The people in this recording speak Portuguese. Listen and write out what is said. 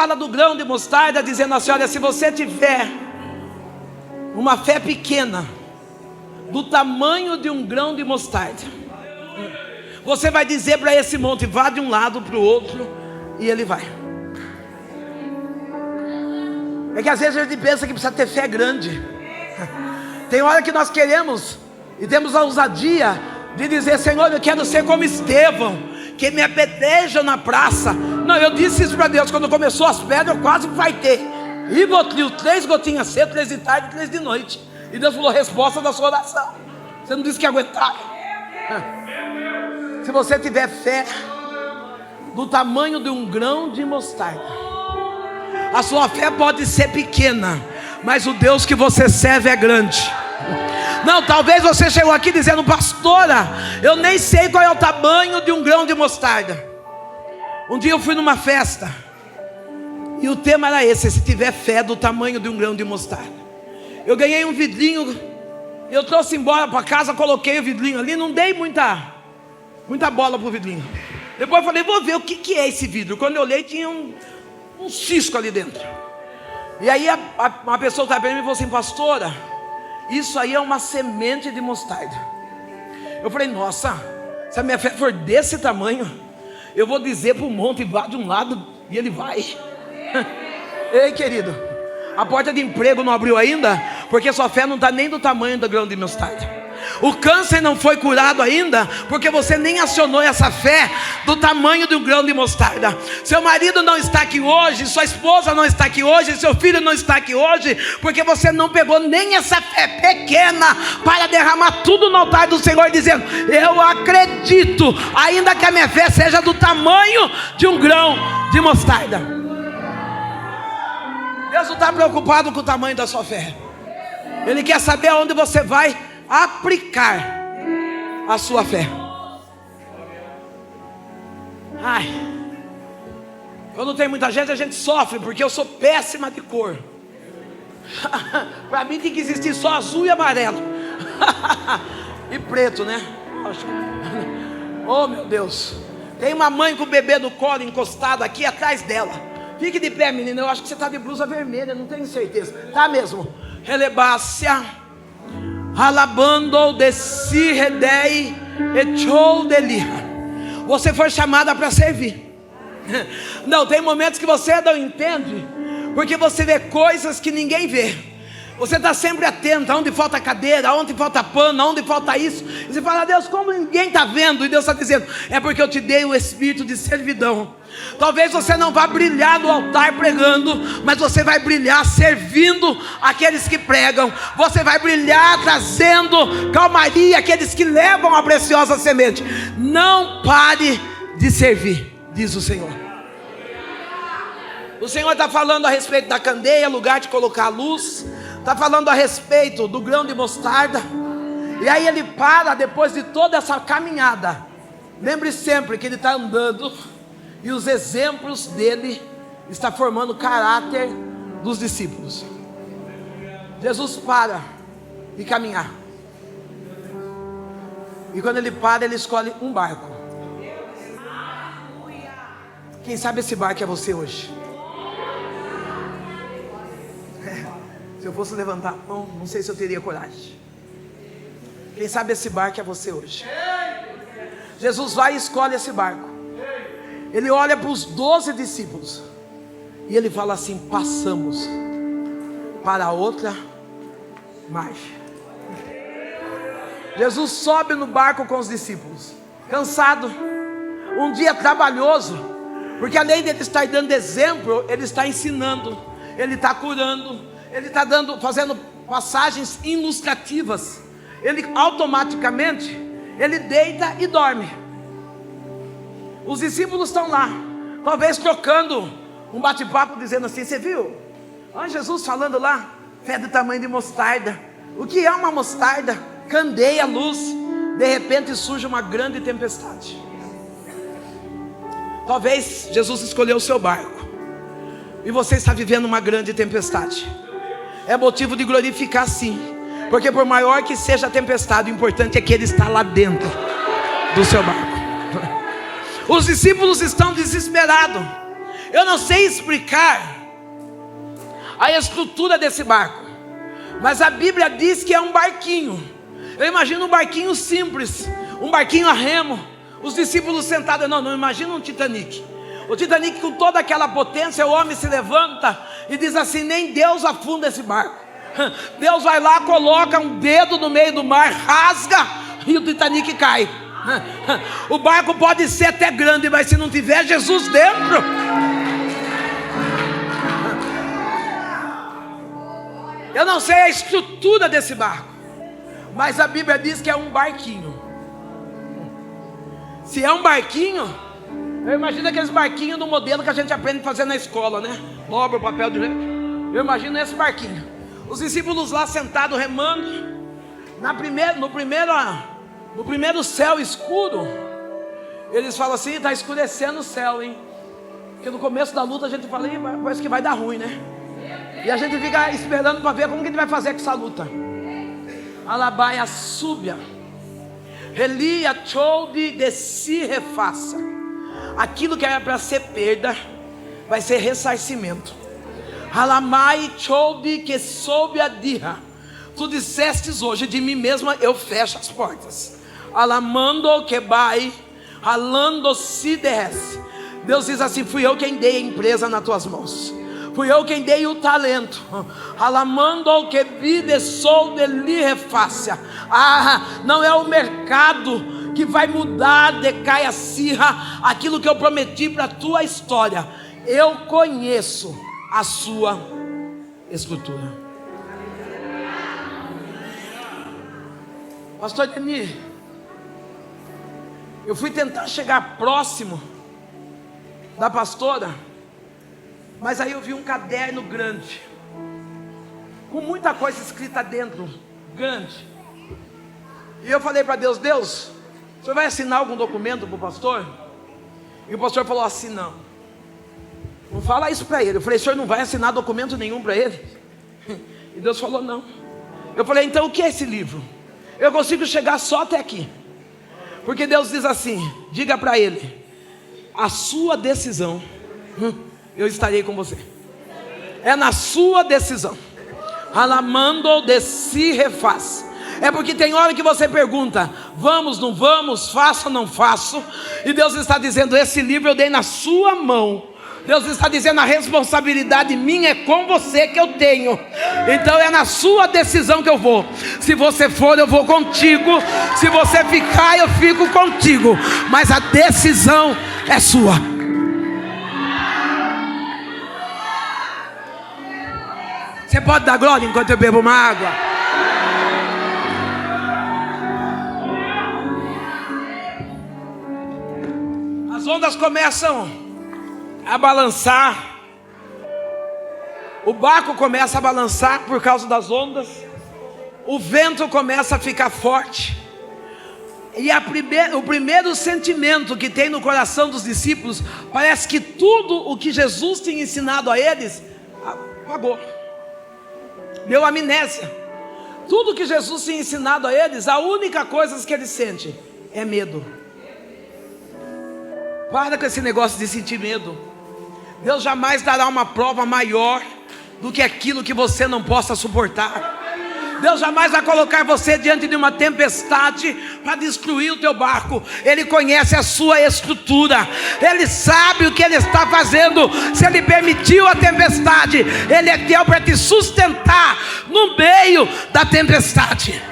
fala do grão de mostarda, dizendo assim: olha, se você tiver uma fé pequena, do tamanho de um grão de mostarda, você vai dizer para esse monte: vá de um lado para o outro, e ele vai. É que às vezes a gente pensa que precisa ter fé grande. Tem hora que nós queremos e temos a ousadia de dizer: Senhor, eu quero ser como Estevão, que me apedrejam na praça. Não, eu disse isso para Deus quando começou as pedras, eu quase fartei. E botei 3 gotinhas cedo, 3 de tarde, 3 de noite. E Deus falou: resposta da sua oração. Você não disse que ia aguentar. Se você tiver fé do tamanho de um grão de mostarda, a sua fé pode ser pequena, mas o Deus que você serve é grande. Não, talvez você chegou aqui dizendo: pastora, eu nem sei qual é o tamanho de um grão de mostarda. Um dia eu fui numa festa e o tema era esse: se tiver fé do tamanho de um grão de mostarda. Eu ganhei um vidrinho, eu trouxe embora para casa, coloquei o vidrinho ali, não dei muita bola para o vidrinho. Depois eu falei: vou ver o que é esse vidro. Quando eu olhei, tinha um cisco ali dentro. E aí uma pessoa estava para mim e falou assim: pastora, isso aí é uma semente de mostarda. Eu falei: nossa, se a minha fé for desse tamanho, eu vou dizer para o monte: vá de um lado, e ele vai. Ei, querido, a porta de emprego não abriu ainda, porque sua fé não está nem do tamanho do grão de mostarda. O câncer não foi curado ainda, porque você nem acionou essa fé do tamanho de um grão de mostarda. Seu marido não está aqui hoje, sua esposa não está aqui hoje, seu filho não está aqui hoje, porque você não pegou nem essa fé pequena para derramar tudo no altar do Senhor, dizendo: eu acredito, ainda que a minha fé seja do tamanho de um grão de mostarda. Deus não está preocupado com o tamanho da sua fé. Ele quer saber aonde você vai aplicar a sua fé. Ai, quando tem muita gente, a gente sofre, porque eu sou péssima de cor. Para mim tem que existir só azul e amarelo. E preto, né? Oh, meu Deus. Tem uma mãe com o bebê no colo encostado aqui atrás dela. Fique de pé, menina. Eu acho que você está de blusa vermelha, não tenho certeza. Tá mesmo. Relebácia, alabando de si redei echou deli. Você foi chamada para servir. Não, tem momentos que você não entende, porque você vê coisas que ninguém vê. Você está sempre atento aonde falta cadeira, aonde falta pano, aonde falta isso. E você fala: Deus, como ninguém está vendo? E Deus está dizendo: é porque eu te dei o espírito de servidão. Talvez você não vá brilhar no altar pregando, mas você vai brilhar servindo aqueles que pregam. Você vai brilhar trazendo calmaria àqueles que levam a preciosa semente. Não pare de servir, diz o Senhor. O Senhor está falando a respeito da candeia, lugar de colocar a luz. Está falando a respeito do grão de mostarda. E aí ele para depois de toda essa caminhada. Lembre sempre que ele está andando, e os exemplos dele estão formando o caráter dos discípulos. Jesus para de caminhar. E quando ele para, ele escolhe um barco. Quem sabe esse barco é você hoje. Se eu fosse levantar a mão, não sei se eu teria coragem. Quem sabe esse barco é você hoje. Jesus vai e escolhe esse barco. Ele olha para os 12 discípulos e ele fala assim: passamos para a outra margem. Jesus sobe no barco com os discípulos, cansado, um dia trabalhoso, porque além de ele estar dando exemplo, ele está ensinando, ele está curando, ele está fazendo passagens ilustrativas. Ele automaticamente, ele deita e dorme. Os discípulos estão lá, talvez trocando um bate-papo, dizendo assim: você viu? Olha Jesus falando lá, fé do tamanho de mostarda. O que é uma mostarda? Candeia, luz. De repente surge uma grande tempestade. Talvez Jesus escolheu o seu barco, e você está vivendo uma grande tempestade. É motivo de glorificar, sim, porque por maior que seja a tempestade, o importante é que ele está lá dentro do seu barco. Os discípulos estão desesperados. Eu não sei explicar a estrutura desse barco, mas a Bíblia diz que é um barquinho. Eu imagino um barquinho simples, um barquinho a remo, os discípulos sentados. Não imagina um Titanic. O Titanic com toda aquela potência, o homem se levanta e diz assim: nem Deus afunda esse barco. Deus vai lá, coloca um dedo no meio do mar, rasga e o Titanic cai. O barco pode ser até grande, mas se não tiver Jesus dentro, eu não sei a estrutura desse barco, mas a Bíblia diz que é um barquinho. Se é um barquinho, eu imagino aqueles barquinhos do modelo que a gente aprende a fazer na escola, né? Dobra o papel de leite. Eu imagino esse barquinho. Os discípulos lá sentados remando. No primeiro céu escuro, eles falam assim: está escurecendo o céu, hein? Porque no começo da luta a gente fala: parece que vai dar ruim, né? E a gente fica esperando para ver como que a gente vai fazer com essa luta. Alabaia súbia, relia chode de si refaça. Aquilo que era para ser perda vai ser ressarcimento. Alamai chode que soube a dirra. Tu dissestes hoje: de mim mesma eu fecho as portas. Alamando que vai, alando se desce. Deus diz assim: fui eu quem dei a empresa nas tuas mãos. Fui eu quem dei o talento. Alamando que vide sou de li refácia. Não é o mercado que vai mudar, decai a cirra, aquilo que eu prometi para a tua história. Eu conheço a sua estrutura. Pastor Denis, eu fui tentar chegar próximo da pastora, mas aí eu vi um caderno grande, com muita coisa escrita dentro, grande. E eu falei para Deus: Deus, o senhor vai assinar algum documento para o pastor? E o pastor falou assim: não fala isso para ele. Eu falei: o senhor não vai assinar documento nenhum para ele? E Deus falou: não. Eu falei: então o que é esse livro? Eu consigo chegar só até aqui, porque Deus diz assim: diga para ele, a sua decisão, eu estarei com você. É na sua decisão. Alamando de si refaz. É porque tem hora que você pergunta: vamos, não vamos, faço ou não faço? E Deus está dizendo: esse livro eu dei na sua mão. Deus está dizendo: a responsabilidade minha é com você que eu tenho. Então é na sua decisão que eu vou. Se você for, eu vou contigo. Se você ficar, eu fico contigo. Mas a decisão é sua. Você pode dar glória enquanto eu bebo uma água? As ondas começam a balançar. O barco começa a balançar por causa das ondas. O vento começa a ficar forte. E o primeiro sentimento que tem no coração dos discípulos, parece que tudo o que Jesus tinha ensinado a eles apagou, deu amnésia. Tudo que Jesus tinha ensinado a eles, a única coisa que eles sentem é medo. Para com esse negócio de sentir medo. Deus jamais dará uma prova maior do que aquilo que você não possa suportar. Deus jamais vai colocar você diante de uma tempestade para destruir o teu barco. Ele conhece a sua estrutura. Ele sabe o que Ele está fazendo. Se Ele permitiu a tempestade, Ele é fiel para te sustentar no meio da tempestade.